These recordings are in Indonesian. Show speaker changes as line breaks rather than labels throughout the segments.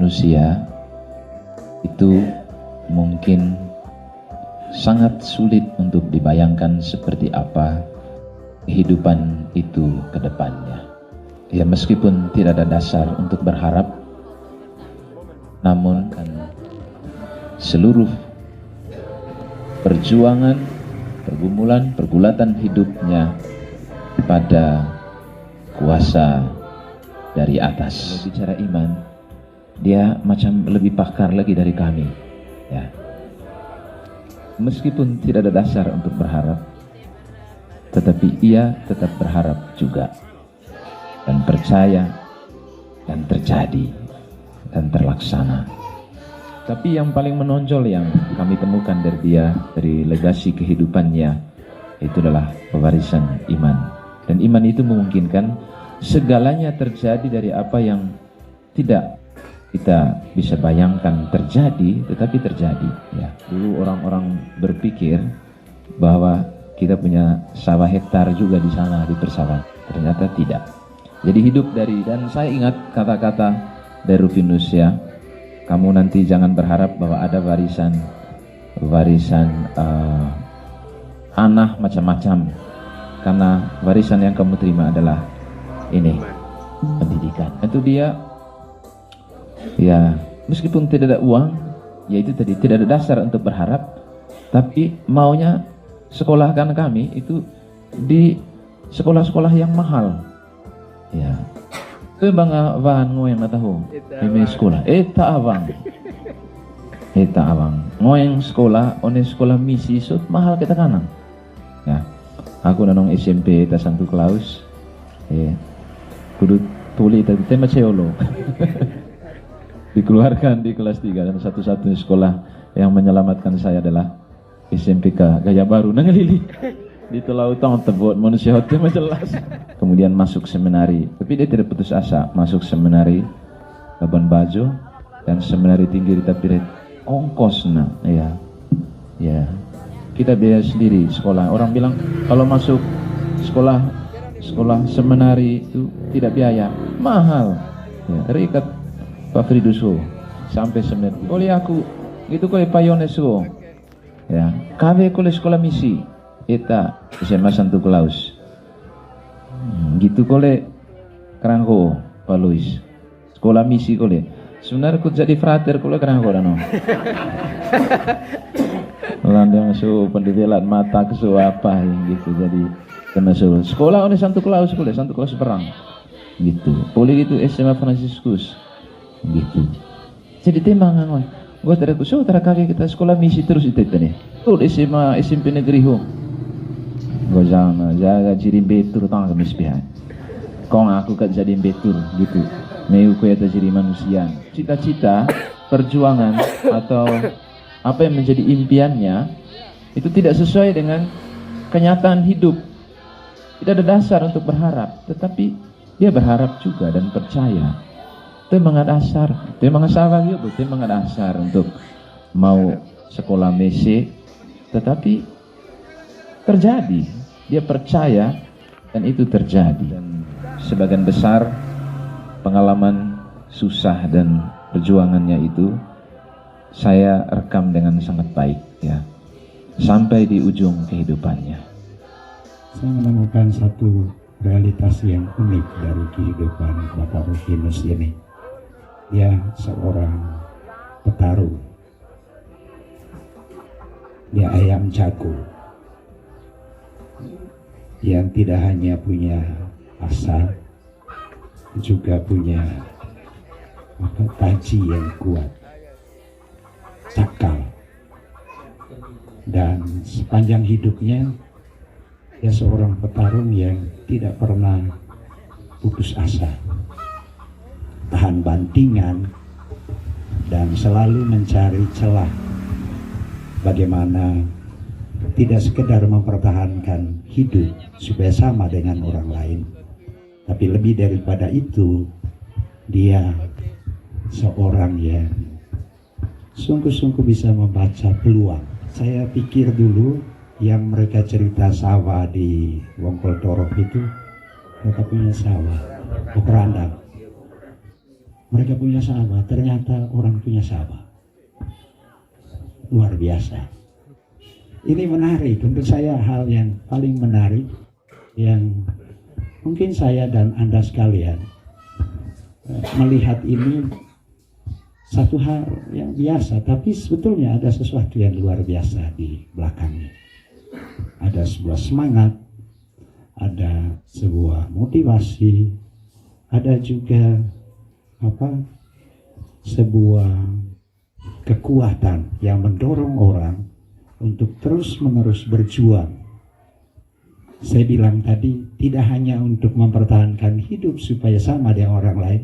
manusia itu mungkin sangat sulit untuk dibayangkan seperti apa kehidupan itu ke depannya. Ya, meskipun tidak ada dasar untuk berharap, namun seluruh perjuangan, pergumulan, pergulatan hidupnya pada kuasa dari atas. Kalau bicara iman, dia macam lebih pakar lagi dari kami, ya. Meskipun tidak ada dasar untuk berharap, tetapi ia tetap berharap juga, dan percaya, dan terjadi, dan terlaksana. Tapi yang paling menonjol yang kami temukan dari dia, dari legasi kehidupannya, itu adalah pewarisan iman. Dan iman itu memungkinkan segalanya terjadi dari apa yang tidak kita bisa bayangkan terjadi, tetapi terjadi. Ya, dulu orang-orang berpikir bahwa kita punya sawah hektar juga di sana, di persawahan. Ternyata tidak. Jadi hidup dari, dan saya ingat kata-kata dari Rufinus, ya, kamu nanti jangan berharap bahwa ada warisan tanah macam-macam, karena warisan yang kamu terima adalah ini, pendidikan. Itu dia, ya, meskipun tidak ada uang, yaitu tadi tidak ada dasar untuk berharap, tapi maunya sekolahkan kami itu di sekolah-sekolah yang mahal, ya. Itu bang awan ngoyang tahu, ini sekolah, eta abang, ngoyang sekolah, one sekolah misi, so mahal kita kanan, ya. Aku nanong SMP ta Santo Claus, kudu tuli tadi tema ceolo. Dikeluarkan di kelas 3, dan satu-satunya sekolah yang menyelamatkan saya adalah SMPK Gaya Baru Nangalili. Di Telau Utang terbuat manusia hotel jelas. Kemudian masuk seminari, tapi dia tidak putus asa masuk seminari Labuan Bajo dan seminari tinggi di Tapiret. Ongkosna, ya, ya, kita biaya sendiri sekolah. Orang bilang kalau masuk sekolah seminari itu tidak biaya, mahal. Ya, terikat Pak Friduso sampai seminari. Oleh aku, itu kau payoneso, ya, KW kole sekolah misi. Eta SMA Santo Claus, gitu kole kerangko Pak Luis, sekolah misi kole. Sebenarnya aku jadi frater kole kerangko dano. Landang su pendidikan mata kesu apa gitu, jadi termasuk sekolah oleh Santo Claus kole, Santo Claus perang, gitu. Boleh gitu SMA Franciscus, gitu. Jadi tembangan, gua teraku so kakek kita sekolah misi terus itu nih. Tuh SMA SMP negeri ho. Gua jangan jaga ciri betur tang kemisbihan. Kong aku kan jadi betur gitu. Meu ku eta ciri manusia. Cita-cita, perjuangan atau apa yang menjadi impiannya itu tidak sesuai dengan kenyataan hidup. Tidak ada dasar untuk berharap, tetapi dia berharap juga dan percaya. Itu memang dasar. Itu memang salah gitu. Itu memang dasar untuk mau sekolah misi, tetapi terjadi. Dia percaya dan itu terjadi. Dan sebagian besar pengalaman susah dan perjuangannya itu saya rekam dengan sangat baik, ya, sampai di ujung kehidupannya.
Saya menemukan satu realitas yang unik dari kehidupan Bapak Rufinus ini. Dia seorang petarung. Dia ayam jago yang tidak hanya punya asa, juga punya taji yang kuat, cakal, dan sepanjang hidupnya dia seorang petarung yang tidak pernah putus asa, tahan bantingan, dan selalu mencari celah bagaimana tidak sekedar mempertahankan hidup supaya sama dengan orang lain, tapi lebih daripada itu, dia seorang yang sungguh-sungguh bisa membaca peluang. Saya pikir dulu yang mereka cerita sawah di Wongkol Torok itu, mereka punya sawah, pekerandang. Mereka punya sahabat, ternyata orang punya sahabat. Luar biasa. Ini menarik, untuk saya hal yang paling menarik yang mungkin saya dan Anda sekalian melihat ini satu hal yang biasa, tapi sebetulnya ada sesuatu yang luar biasa di belakangnya. Ada sebuah semangat, ada sebuah motivasi, ada juga sebuah kekuatan yang mendorong orang untuk terus-menerus berjuang. Saya bilang tadi, tidak hanya untuk mempertahankan hidup supaya sama dengan orang lain,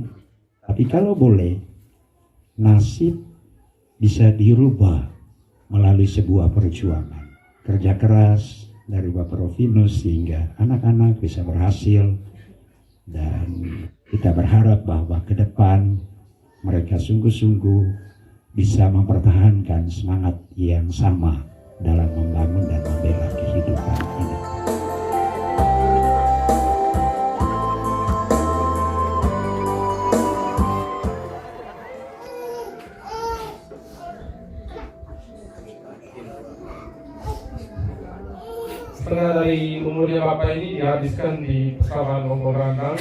tapi kalau boleh, nasib bisa dirubah melalui sebuah perjuangan. Kerja keras dari Bapak Rovinus sehingga anak-anak bisa berhasil, dan kita berharap bahwa ke depan mereka sungguh-sungguh bisa mempertahankan semangat yang sama dalam membangun dan membela kehidupan ini.
Setengah dari umurnya Bapak ini dihabiskan di Persawahan Longgong Randang.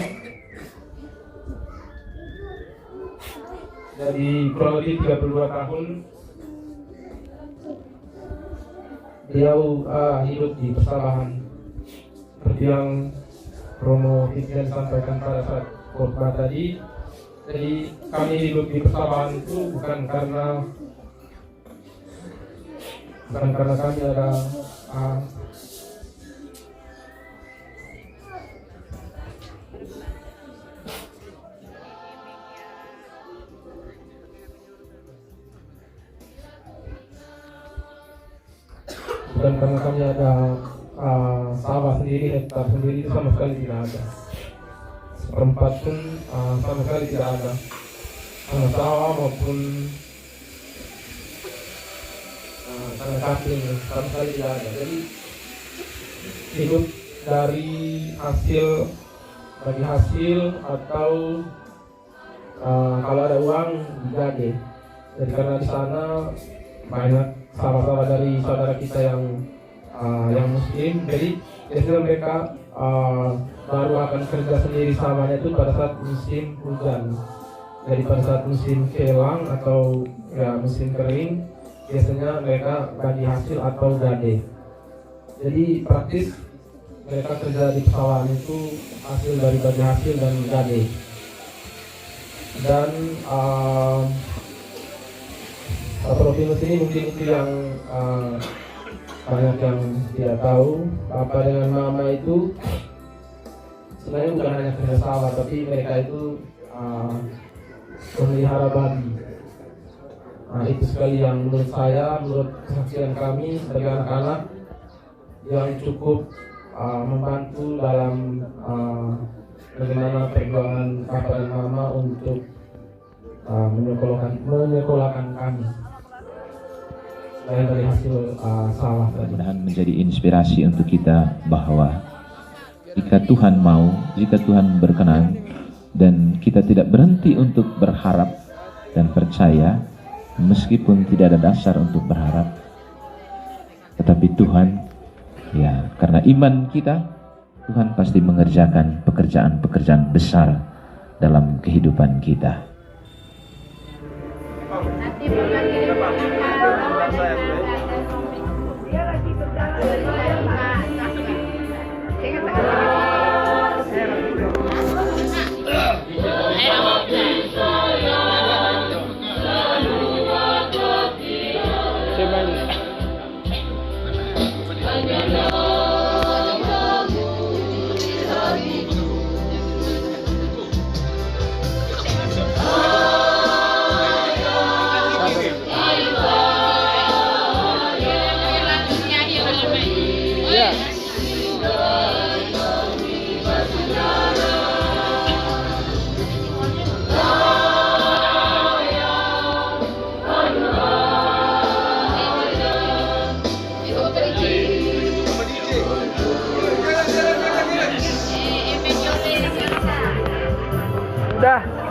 Jadi kurang lebih 32 tahun beliau hidup di persawahan. Seperti yang Romo Hidjan sampaikan pada saat khotbah tadi. Jadi kami hidup di persawahan itu bukan karena kami ada dan karena kami ada sawah sendiri, hektar sendiri, itu sama sekali tidak ada. Seperempat pun sama sekali tidak ada. Tanah sawah maupun tanah kafling sama sekali tidak ada. Jadi hidup dari bagi hasil atau kalau ada uang digade. Jadi karena di sana banyak sawah-sawah dari saudara kita yang muslim, jadi biasanya mereka baru akan kerja sendiri sawahnya itu pada saat musim hujan. Jadi pada saat musim kelang atau musim kering, biasanya mereka bagi hasil atau gade. Jadi praktis mereka kerja di persawahan itu hasil dari bagi hasil dan gade. Dan Rovinus ini mungkin itu yang banyak yang tidak tahu. Papa dengan Mama itu sebenarnya bukan hanya kerja sawah, tapi mereka itu memelihara babi. Itu sekali yang menurut saya, menurut kesaksian kami sebagai anak-anak, yang cukup membantu dalam bagaimana perjuangan Papa dan Mama untuk menyekolahkan kami. Dari hasil sawah tadi.
Mudah-mudahan menjadi inspirasi untuk kita bahwa jika Tuhan mau, jika Tuhan berkenan, dan kita tidak berhenti untuk berharap dan percaya, meskipun tidak ada dasar untuk berharap, tetapi Tuhan, ya karena iman kita, Tuhan pasti mengerjakan pekerjaan-pekerjaan besar dalam kehidupan kita.
Udah.